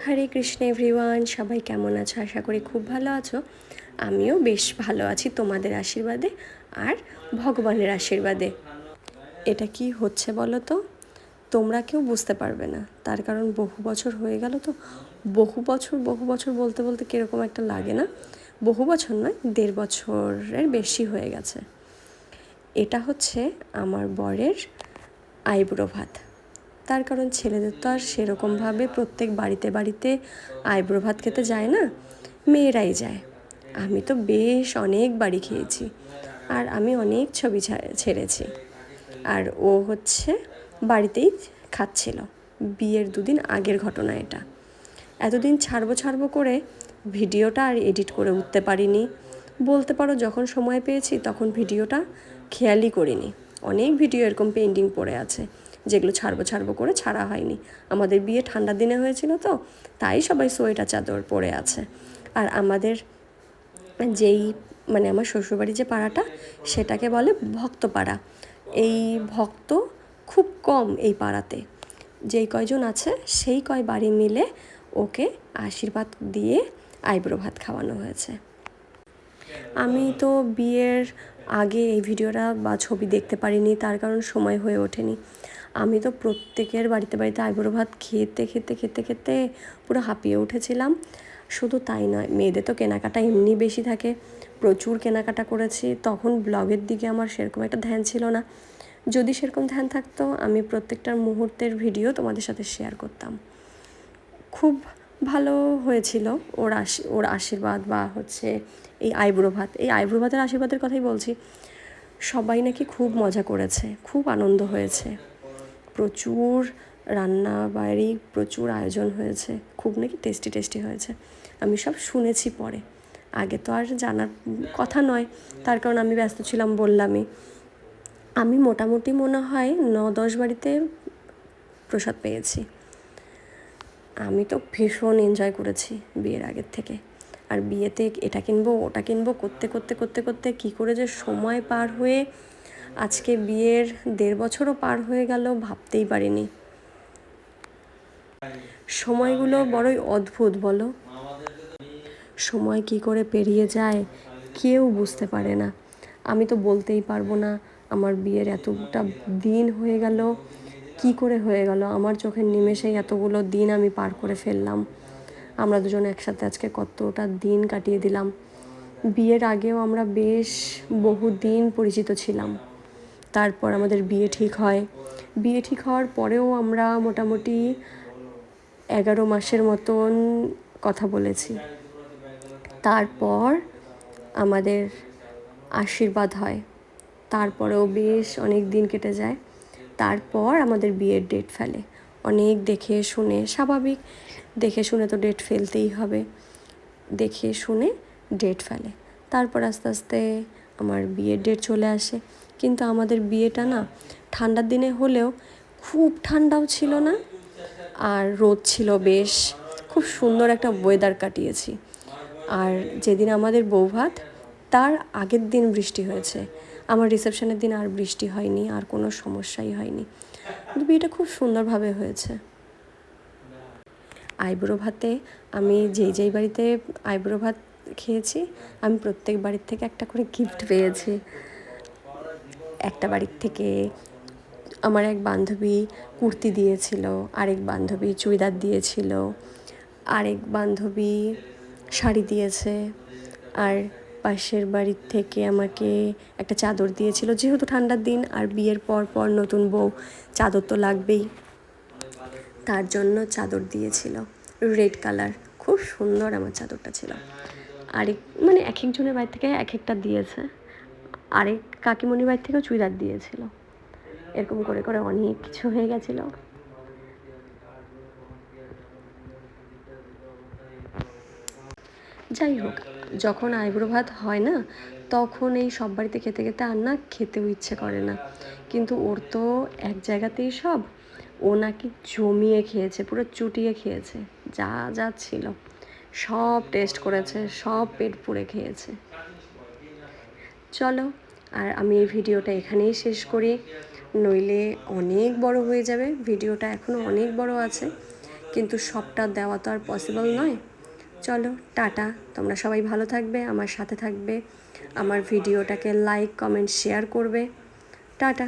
হরে Krishna everyone, সবাই কেমন আছো? আশা করি খুব ভালো আছো। আমিও বেশ ভালো আছি তোমাদের আশীর্বাদে আর ভগবানের আশীর্বাদে। এটা কি হচ্ছে বলো তো? তোমরা কেউ বুঝতে পারবে না, তার কারণ বহু বছর হয়ে গেল তো। বহু বছর বলতে বলতে কীরকম একটা লাগে না? বহু বছর নয়, 1.5 বছরের বেশি হয়ে গেছে। এটা হচ্ছে আমার বরের আইবুড়ো ভাত। তার কারণ ছেলেদের তো আর সেরকমভাবে প্রত্যেক বাড়িতে বাড়িতে আইবুড়ো ভাত খেতে যায় না, মেয়েরাই যায়। আমি তো বেশ অনেক বাড়ি খেয়েছি আর আমি অনেক ছবি ছেড়েছি। আর ও হচ্ছে বাড়িতেই খাচ্ছিল। বিয়ের 2 দিন আগের ঘটনা এটা। এতদিন ছাড়বো করে ভিডিওটা আর এডিট করে উঠতে পারিনি। বলতে পারো যখন সময় পেয়েছি তখন ভিডিওটা খেয়ালই করিনি। অনেক ভিডিও এরকম পেন্ডিং পড়ে আছে যেগুলো ছাড়বো করে ছাড়া হয়নি। আমাদের বিয়ে ঠান্ডার দিনে হয়েছিল তো, তাই সবাই সোয়েটার চাদর পরে আছে। আর আমাদের যেই আমার শ্বশুরবাড়ির যে পাড়াটা, সেটাকে বলে ভক্ত পাড়া। এই ভক্ত খুব কম এই পাড়াতে। যেই কয়জন আছে সেই কয় বাড়ি মিলে ওকে আশীর্বাদ দিয়ে আইবুড়ো ভাত খাওয়ানো হয়েছে। আমি তো বিয়ের আগে এই ভিডিওটা বা ছবি দেখতে পারিনি, তার কারণ সময় হয়ে ওঠেনি। আমি তো প্রত্যেকের বাড়িতে বাড়িতে আইবুড়ো ভাত খেতে খেতে খেতে খেতে পুরো হাঁপিয়ে উঠেছিলাম। শুধু তাই নয়, মেয়েদের তো কেনাকাটা এমনি বেশি থাকে, প্রচুর কেনাকাটা করেছি। তখন ব্লগের দিকে আমার সেরকম একটা ধ্যান ছিল না। যদি সেরকম ধ্যান থাকতো আমি প্রত্যেকটার মুহূর্তের ভিডিও তোমাদের সাথে শেয়ার করতাম। খুব ভালো হয়েছিল ওর আশীর্বাদ বা হচ্ছে এই আইবুড়ো ভাতের আশীর্বাদের কথাই বলছি। সবাই নাকি খুব মজা করেছে, খুব আনন্দ হয়েছে, প্রচুর রান্না বাড়ি, প্রচুর আয়োজন হয়েছে, খুব নাকি টেস্টি হয়েছে। আমি সব শুনেছি পরে, আগে তো আর জানার কথা নয়, তার কারণ আমি ব্যস্ত ছিলাম বললামই। আমি মোটামুটি মনে হয় 9-10 বাড়িতে প্রসাদ পেয়েছি। আমি তো ভীষণ এনজয় করেছি বিয়ের আগের থেকে। আর বিয়েতে এটা কিনবো ওটা কিনবো করতে করতে করতে করতে কী করে যে সময় পার হয়ে আজকে বিয়ের 1.5 বছরও পার হয়ে গেল ভাবতেই পারিনি। সময়গুলো বড়ই অদ্ভুত বলো। সময় কী করে পেরিয়ে যায় কেউ বুঝতে পারে না। আমি তো বলতেই পারবো না আমার বিয়ের এতটা দিন হয়ে গেল, কি করে হয়ে গেল। আমার চোখের নিমেষেই এতগুলো দিন আমি পার করে ফেললাম। আমরা দুজন একসাথে আজকে কতটা দিন কাটিয়ে দিলাম। বিয়ের আগেও আমরা বেশ বহু দিন পরিচিত ছিলাম। তারপর আমাদের বিয়ে ঠিক হয়। বিয়ে ঠিক হওয়ার পরেও আমরা মোটামুটি 11 মাসের মতন কথা বলেছি। তারপর আমাদের আশীর্বাদ হয়, তারপরেও বেশ অনেক দিন কেটে যায়। তারপর আমাদের বিয়ের ডেট ফেলে। অনেক দেখে শুনে, স্বাভাবিক, দেখে শুনে তো ডেট ফেলতেই হবে, দেখে শুনে ডেট ফেলে। তারপর আস্তে আস্তে আমার বিয়ের ডেট চলে আসে। কিন্তু আমাদের বিয়েটা না ঠান্ডার দিনে হলেও খুব ঠান্ডাও ছিল না আর রোদ ছিল বেশ, খুব সুন্দর একটা ওয়েদার কাটিয়েছি। আর যেদিন আমাদের বৌভাত, তার আগের দিন বৃষ্টি হয়েছে। আমার রিসেপশনের দিন আর বৃষ্টি হয়নি, আর কোনো সমস্যাই হয়নি। কিন্তু বিয়েটা খুব সুন্দরভাবে হয়েছে। আইবুড়ো ভাতে আমি যেই বাড়িতে আইবুড়ো ভাত খেয়েছি, আমি প্রত্যেক বাড়ির থেকে একটা করে গিফট পেয়েছি। একটা বাড়ির থেকে আমার এক বান্ধবী কুর্তি দিয়েছিল, আরেক বান্ধবী চুড়িদার দিয়েছিল, আরেক বান্ধবী শাড়ি দিয়েছে, আর পাশের বাড়ির থেকে আমাকে একটা চাদর দিয়েছিল। যেহেতু ঠান্ডার দিন আর বিয়ের পর নতুন বউ, চাদর তো লাগবেই, তার জন্য চাদর দিয়েছিল রেড কালার। খুব সুন্দর আমার চাদরটা ছিল। আরেক এক একজনের বাড়ি থেকে এক একটা দিয়েছে। আরেক কাকিমণির বাড়ি থেকেও চুড়িদার দিয়েছিল। এরকম করে করে অনেক কিছু হয়ে গেছিলো। যাই হোক, যখন আইবুড়ো ভাত হয় না, তখন এই সব বাড়িতে খেতে খেতে আর না খেতেও ইচ্ছে করে না। কিন্তু ওর তো এক জায়গাতেই সব, ও নাকি জমিয়ে খেয়েছে, পুরো চুটিয়ে খেয়েছে, যা যা ছিল সব টেস্ট করেছে, সব পেট পুড়ে খেয়েছে। চলো, আর আমি এই ভিডিওটা এখানেই শেষ করি, নইলে অনেক বড় হয়ে যাবে। ভিডিওটা এখনও অনেক বড় আছে, কিন্তু সবটা দেওয়া তো আর পসিবল নয়। চলো টাটা, তোমরা সবাই ভালো থাকবে, আমার সাথে থাকবে, আমার ভিডিওটাকে লাইক কমেন্ট শেয়ার করবে। টাটা।